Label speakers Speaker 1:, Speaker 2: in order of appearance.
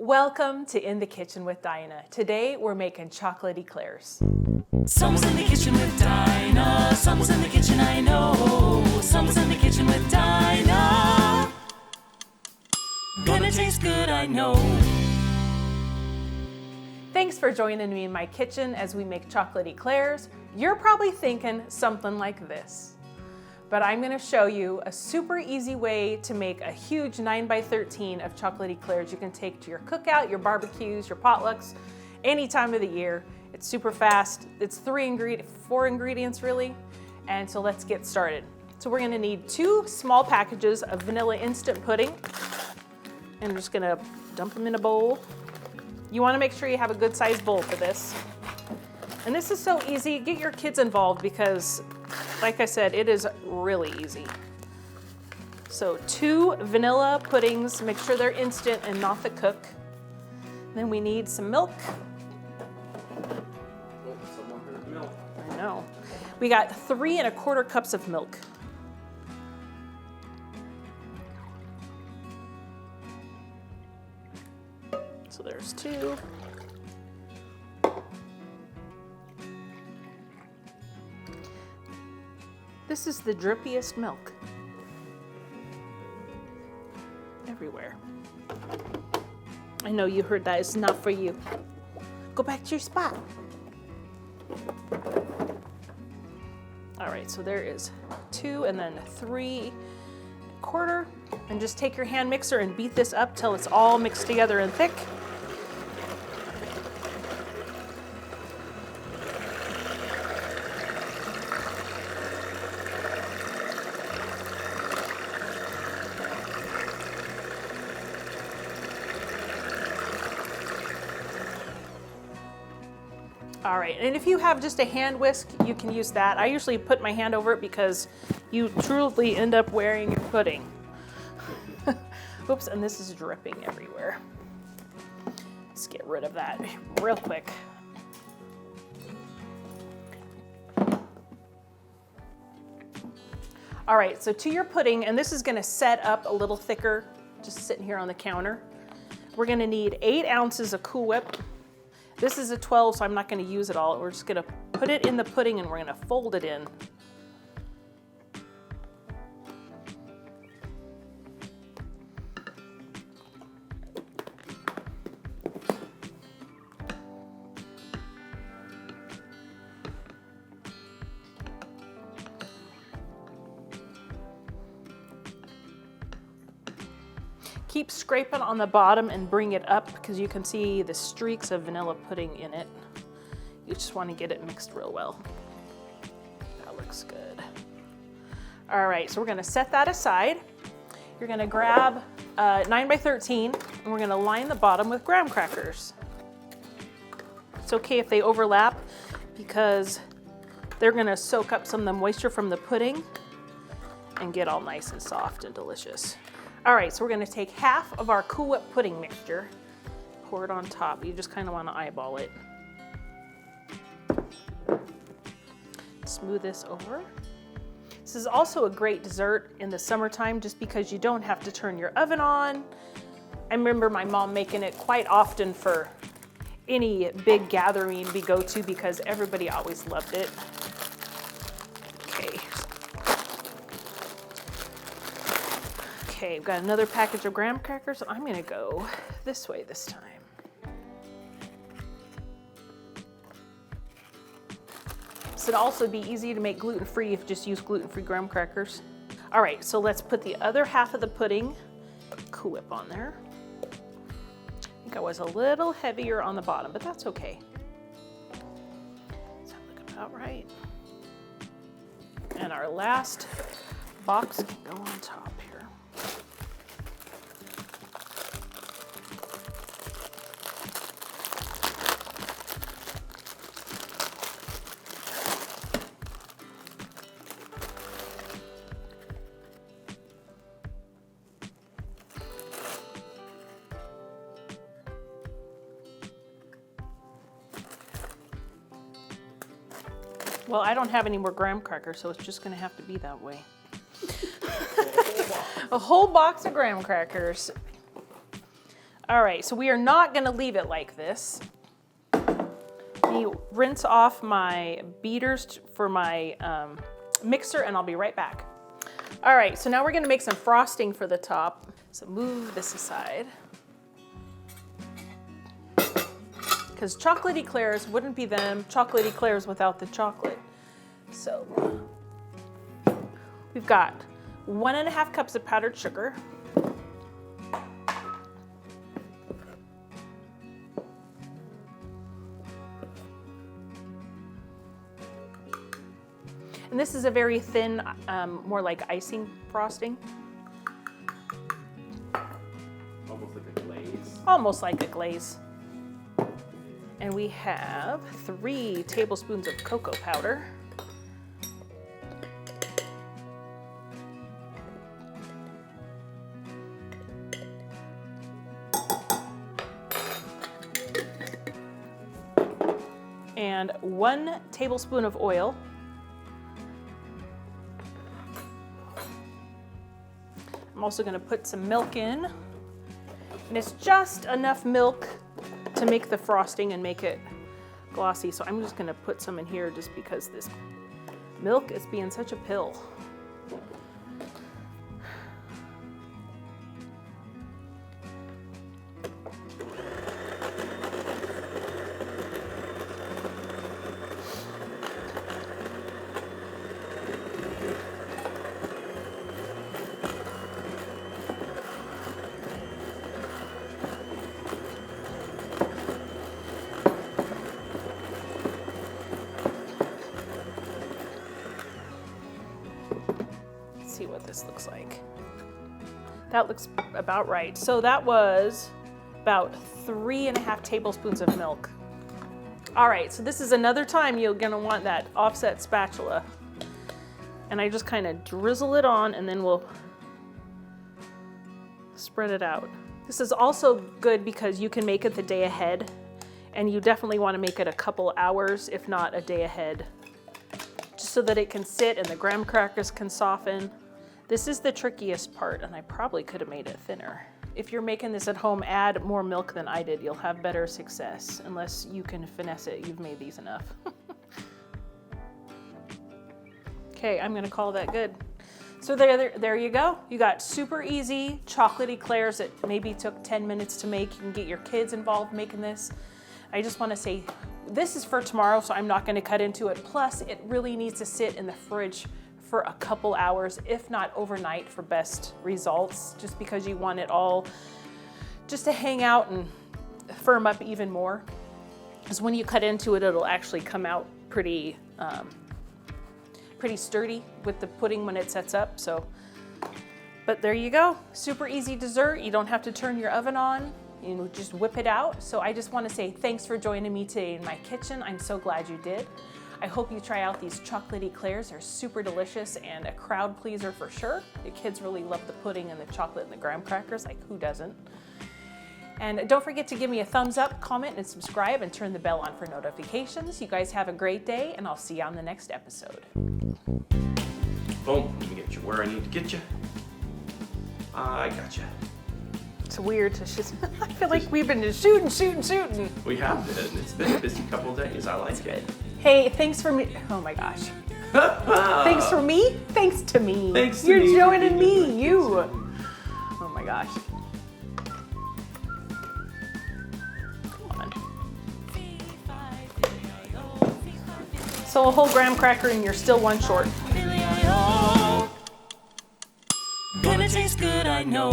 Speaker 1: Welcome to In the Kitchen with Dinah. Today we're making chocolate eclairs.
Speaker 2: Someone's in the kitchen with Dinah. Someone's in the kitchen, I know. Someone's in the kitchen with Dinah. Gonna taste good, I know.
Speaker 1: Thanks for joining me in my kitchen as we make chocolate eclairs. You're probably thinking something like this. But I'm going to show you a super easy way to make a huge 9x13 of chocolate eclairs you can take to your cookout, your barbecues, your potlucks, any time of the year. It's super fast. It's four ingredients really. And so let's get started. So we're going to need 2 small packages of vanilla instant pudding. And I'm just going to dump them in a bowl. You want to make sure you have a good sized bowl for this. And this is so easy. Get your kids involved because, like I said, it is really easy. So 2 vanilla puddings, make sure they're instant and not the cook. Then we need some milk. I know. We got 3 1/4 cups of milk. So there's 2. This is the drippiest milk. Everywhere. I know you heard that. It's not for you. Go back to your spot. All right, so there is 2 and then 3 1/4. And just take your hand mixer and beat this up till it's all mixed together and thick. All right, and if you have just a hand whisk, you can use that. I usually put my hand over it because you truly end up wearing your pudding. Oops, and this is dripping everywhere. Let's get rid of that real quick. All right, so to your pudding, and this is gonna set up a little thicker, just sitting here on the counter. We're gonna need 8 ounces of Cool Whip. This is a 12, so I'm not going to use it all. We're just going to put it in the pudding and we're going to fold it in. Keep scraping on the bottom and bring it up because you can see the streaks of vanilla pudding in it. You just want to get it mixed real well. That looks good. All right, so we're going to set that aside. You're going to grab 9x13 and we're going to line the bottom with graham crackers. It's okay if they overlap because they're going to soak up some of the moisture from the pudding and get all nice and soft and delicious. All right, so we're gonna take half of our Cool Whip pudding mixture, pour it on top. You just kind of wanna eyeball it. Smooth this over. This is also a great dessert in the summertime just because you don't have to turn your oven on. I remember my mom making it quite often for any big gathering we go to because everybody always loved it. Okay, we've got another package of graham crackers. I'm gonna go this way this time. This would also be easy to make gluten-free if you just use gluten-free graham crackers. All right, so let's put the other half of the pudding, Cool Whip on there. I think I was a little heavier on the bottom, but that's okay. Does that look about right? And our last box can go on top here. Well, I don't have any more graham crackers, so it's just gonna have to be that way. A whole box of graham crackers. All right, so we are not gonna leave it like this. Let me rinse off my beaters for my mixer and I'll be right back. All right, so now we're gonna make some frosting for the top. So move this aside. Because chocolate eclairs wouldn't be them chocolate eclairs without the chocolate. So we've got 1.5 cups of powdered sugar. And this is a very thin, more like icing frosting.
Speaker 3: Almost like a glaze.
Speaker 1: Almost like a glaze. And we have 3 tablespoons of cocoa powder. And 1 tablespoon of oil. I'm also going to put some milk in, and it's just enough milk to make the frosting and make it glossy. So I'm just going to put some in here just because this milk is being such a pill. See what this looks like. That looks about right. So that was about 3.5 tablespoons of milk. All right, so this is another time you're gonna want that offset spatula. And I just kind of drizzle it on and then we'll spread it out. This is also good because you can make it the day ahead, and you definitely want to make it a couple hours, if not a day ahead, just so that it can sit and the graham crackers can soften. This is the trickiest part, and I probably could have made it thinner. If you're making this at home, add more milk than I did. You'll have better success, unless you can finesse it. You've made these enough. Okay, I'm gonna call that good. So there you go. You got super easy chocolate eclairs that maybe took 10 minutes to make. You can get your kids involved making this. I just wanna say, this is for tomorrow, so I'm not gonna cut into it. Plus, it really needs to sit in the fridge for a couple hours, if not overnight, for best results, just because you want it all just to hang out and firm up even more. Because when you cut into it, it'll actually come out pretty sturdy with the pudding when it sets up. So, but there you go, super easy dessert. You don't have to turn your oven on. You know, just whip it out. So I just want to say thanks for joining me today in my kitchen. I'm so glad you did. I hope you try out these chocolate eclairs. They're super delicious and a crowd pleaser for sure. The kids really love the pudding and the chocolate and the graham crackers, like who doesn't? And don't forget to give me a thumbs up, comment, and subscribe, and turn the bell on for notifications. You guys have a great day, and I'll see you on the next episode.
Speaker 3: Boom, let me get you where I need to get you. I got you.
Speaker 1: It's weird to just, I feel like we've been just shooting.
Speaker 3: We have been. It's been a busy couple of days. I like it.
Speaker 1: Hey, thanks for me. Oh my gosh. Thanks for me? Thanks to me.
Speaker 3: Thanks to
Speaker 1: You're
Speaker 3: me.
Speaker 1: joining me, you. Oh my gosh. Come on. So a whole graham cracker and you're still one short.
Speaker 2: Gonna taste good, I know.